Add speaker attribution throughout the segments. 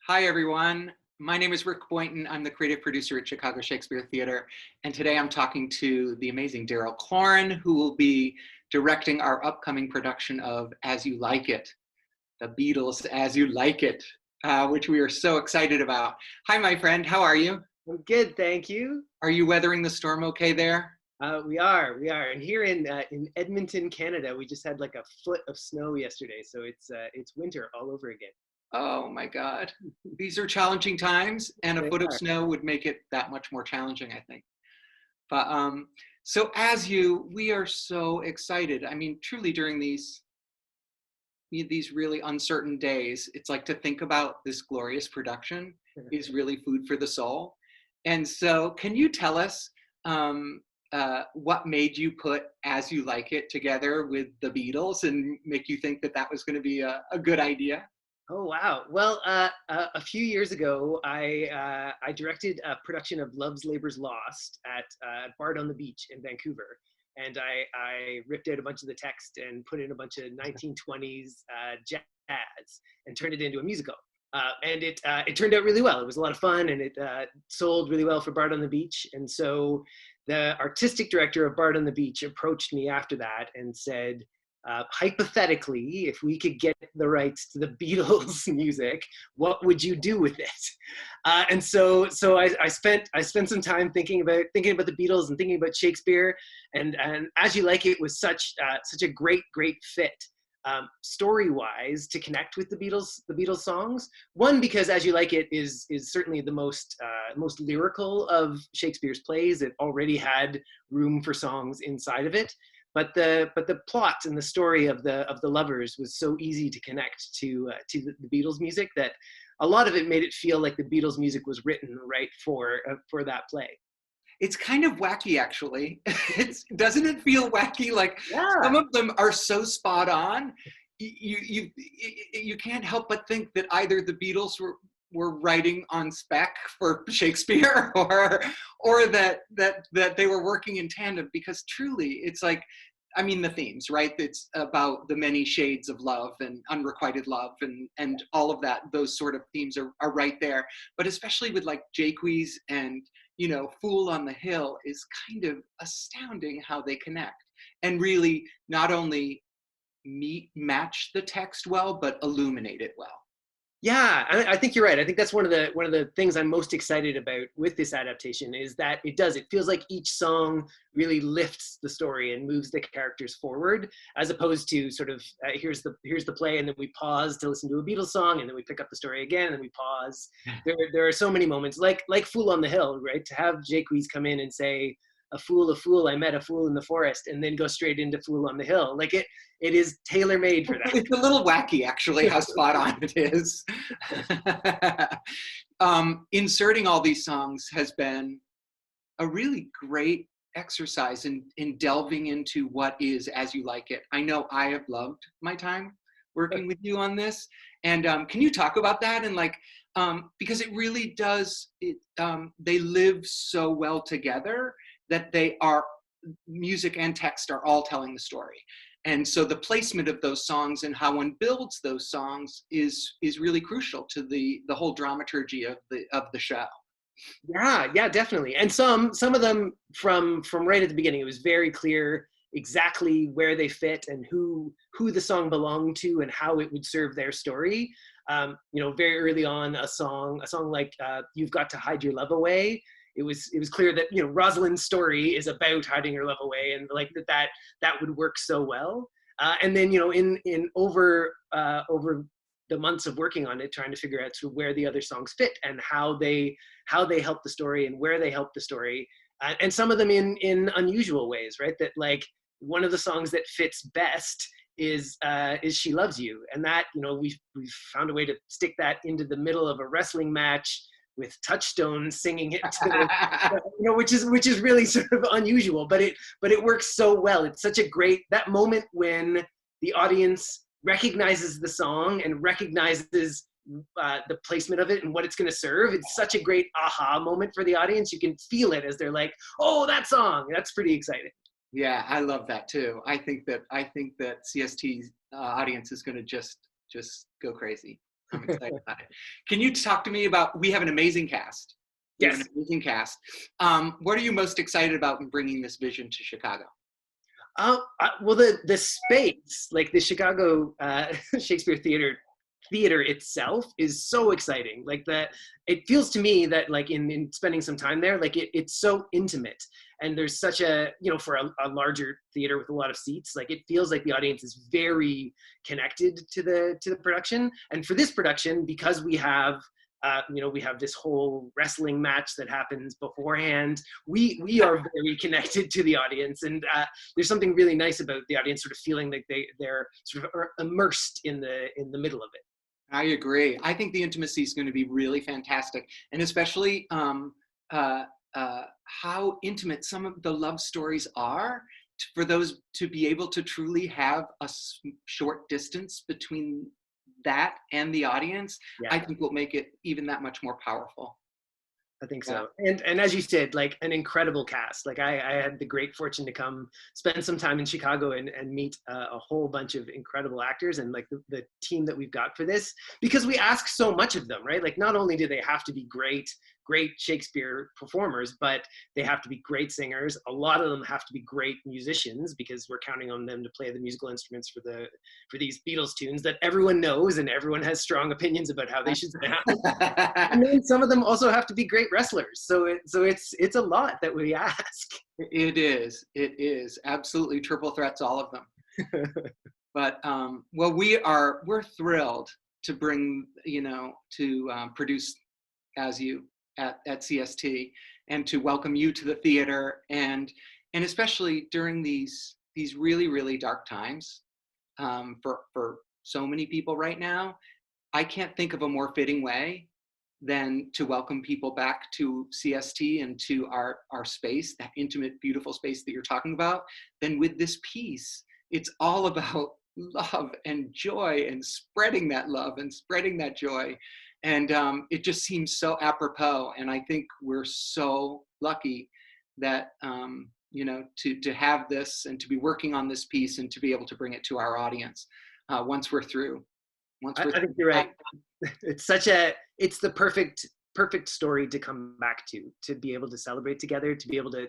Speaker 1: Hi, everyone. My name is Rick Boynton. I'm the creative producer at Chicago Shakespeare Theater. And today I'm talking to the amazing Daryl Cloran, who will be directing our upcoming production of As You Like It, the Beatles As You Like It, which we are so excited about. Hi, my friend. How are you?
Speaker 2: I'm good, thank you.
Speaker 1: Are you weathering the storm okay there?
Speaker 2: We are, and here in Edmonton, Canada, we just had like a foot of snow yesterday, so it's winter all over again.
Speaker 1: Oh my God. These are challenging times, and a
Speaker 2: They
Speaker 1: foot of
Speaker 2: are.
Speaker 1: snow would make it that much more challenging, I think. So we are so excited. I mean, truly during these really uncertain days, it's like to think about this glorious production is really food for the soul. And so, can you tell us what made you put "As You Like It" together with the Beatles and make you think that that was going to be a good idea?
Speaker 2: Oh wow! Well, a few years ago, I directed a production of Love's Labour's Lost at Bard on the Beach in Vancouver, and I ripped out a bunch of the text and put in a bunch of 1920s jazz and turned it into a musical. And it turned out really well. It was a lot of fun, and it sold really well for Bard on the Beach. And so the artistic director of Bard on the Beach approached me after that and said, hypothetically, if we could get the rights to the Beatles music, what would you do with it? And so I spent some time thinking about the Beatles and thinking about Shakespeare, and As You Like It was such a great fit. Story-wise, to connect with the Beatles songs. One, because As You Like It is certainly the most lyrical of Shakespeare's plays. It already had room for songs inside of it, but the plot and the story of the lovers was so easy to connect to the Beatles music that a lot of it made it feel like the Beatles music was written right for that play.
Speaker 1: It's kind of wacky, actually. Doesn't it feel wacky? Like some
Speaker 2: Yeah.
Speaker 1: of them are so spot on. You can't help but think that either the Beatles were writing on spec for Shakespeare, or that they were working in tandem. Because truly, it's like, I mean, the themes, right? It's about the many shades of love and unrequited love, and all of that. Those sort of themes are right there. But especially with like Jaques and Fool on the Hill, is kind of astounding how they connect and really not only match the text well, but illuminate it well.
Speaker 2: Yeah, I think you're right. I think that's one of the things I'm most excited about with this adaptation is that it feels like each song really lifts the story and moves the characters forward, as opposed to sort of here's the play, and then we pause to listen to a Beatles song, and then we pick up the story again, and then we pause. There are so many moments like Fool on the Hill, right? To have Jaques come in and say, a fool, I met a fool in the forest," and then go straight into Fool on the Hill. Like it is tailor made for that.
Speaker 1: It's a little wacky, actually, how spot on it is. Inserting all these songs has been a really great exercise in delving into what is As You Like It. I know I have loved my time working with you on this. And can you talk about that? And like, because it really does, they live so well together that music and text are all telling the story. And so the placement of those songs and how one builds those songs is really crucial to the whole dramaturgy of the show.
Speaker 2: Yeah, definitely. And some of them from right at the beginning, it was very clear exactly where they fit and who the song belonged to and how it would serve their story. Very early on, a song like "You've Got to Hide Your Love Away." It was clear that Rosalind's story is about hiding her love away, and like that would work so well. And then in over the months of working on it, trying to figure out sort of where the other songs fit and how they help the story and where they help the story, and some of them in unusual ways, right? That like one of the songs that fits best is "She Loves You," and that we've found a way to stick that into the middle of a wrestling match with Touchstone singing it to, which is really sort of unusual, but it works so well. It's such a great, that moment when the audience recognizes the song and recognizes the placement of it and what it's going to serve. It's such a great aha moment for the audience. You can feel it as they're like, "Oh, that song!" That's pretty exciting.
Speaker 1: Yeah, I love that too. I think that CST's audience is going to just go crazy. I'm excited about it. Can you talk to me about, we have an amazing cast. We have
Speaker 2: Yes.
Speaker 1: an amazing cast. What are you most excited about in bringing this vision to Chicago?
Speaker 2: Well, the space, like the Chicago Shakespeare theater itself is so exciting. Like it feels to me that like in spending some time there, like it's so intimate, and there's such a, for a larger theater with a lot of seats, like it feels like the audience is very connected to the production. And for this production, because we have we have this whole wrestling match that happens beforehand. We are very connected to the audience, and there's something really nice about the audience sort of feeling like they're sort of immersed in the middle of it.
Speaker 1: I agree. I think the intimacy is going to be really fantastic, and especially how intimate some of the love stories are, for those to be able to truly have a short distance between that and the audience.
Speaker 2: Yeah.
Speaker 1: I think will make it even that much more powerful.
Speaker 2: I think so. And as you said, like an incredible cast. Like I had the great fortune to come spend some time in Chicago and meet a whole bunch of incredible actors, and like the team that we've got for this, because we ask so much of them, right? Like not only do they have to be great Shakespeare performers, but they have to be great singers. A lot of them have to be great musicians, because we're counting on them to play the musical instruments for these Beatles tunes that everyone knows and everyone has strong opinions about how they should sound. And then some of them also have to be great wrestlers. So it's a lot that we ask.
Speaker 1: It is absolutely triple threats, all of them. But well, we're thrilled to bring, to produce as you at CST, and to welcome you to the theater, and especially during these really, really dark times for so many people right now. I can't think of a more fitting way than to welcome people back to CST and to our space, that intimate, beautiful space that you're talking about, than with this piece. It's all about love and joy, and spreading that love and spreading that joy. And it just seems so apropos. And I think we're so lucky that, to have this and to be working on this piece and to be able to bring it to our audience once we're through.
Speaker 2: I think you're right. It's the perfect story to come back to be able to celebrate together, to be able to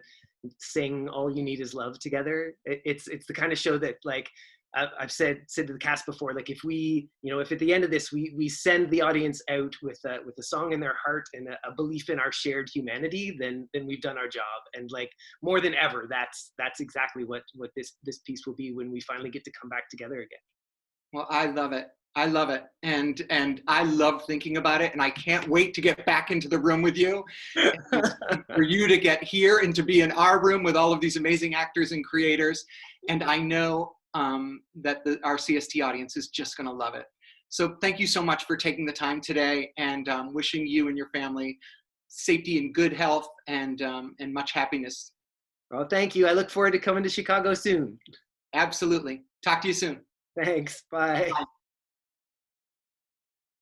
Speaker 2: sing "All You Need Is Love" together. It's the kind of show that, like, I've said to the cast before, like if at the end of this we send the audience out with a song in their heart and a belief in our shared humanity, then we've done our job. And like more than ever, that's exactly what this piece will be when we finally get to come back together again.
Speaker 1: Well, I love it. And I love thinking about it, and I can't wait to get back into the room with you, for you to get here and to be in our room with all of these amazing actors and creators. And I know that our CST audience is just going to love it. So thank you so much for taking the time today, and wishing you and your family safety and good health, and much happiness.
Speaker 2: Well, thank you. I look forward to coming to Chicago soon.
Speaker 1: Absolutely. Talk to you soon.
Speaker 2: Thanks. Bye.
Speaker 1: Bye.